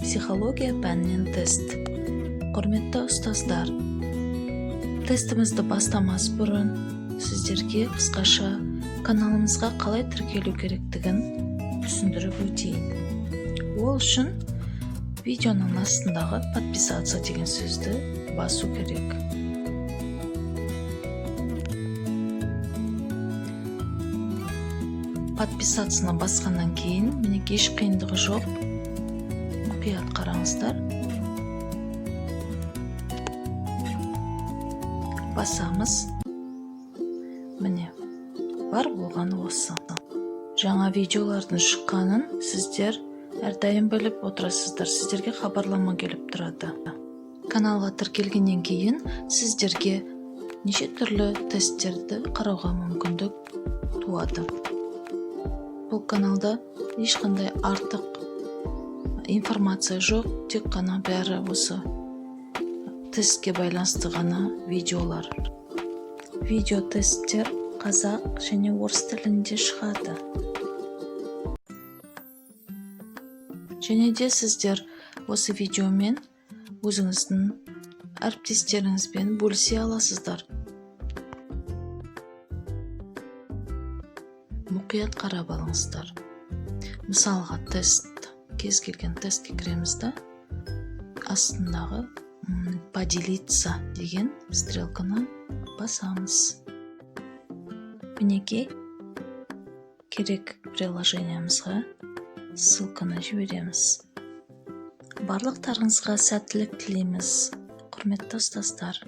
Психология пәнінен тест. Құрметті ұстаздар, тестімізді бастамас бұрын сіздерге қысқаша каналымызға қалай тіркелу керектігін түсіндіріп өтейін. Ол үшін видеоның астындағы подписаться деген сөзді басу керек. Подписацияны басқаннан кейін мінеки еш қиындығы жоқ. Мұқият қараңыздар. Басамыз. Міне, бар болғаны осы. Жаңа видеолардың шыққанын сіздер әрдайым біліп отырасыздар. Сіздерге хабарлама келіп тұрады. Каналға тіркелгеннен кейін сіздерге неше түрлі тесттерді қарауға мүмкіндік туады. Бұл каналда ешқандай артық информация жоқ, тек қана бәрі осы тестке байланысты ғана видеолар. Видео тесттер қазақ және орыс тілінде шығады. Және де сіздер осы видеомен өзіңіздің әріптестеріңізбен бөлісе аласыздар. Мұқият қарап алыңыздар. Мысалға кез келген тестке кіреміз да, астындағы поделиться деген стрелканы басамыз. Мінеки керек приложениямызға ссылканы жібереміз. Барлықтарыңызға сәттілік тілейміз, құрметті ұстаздар.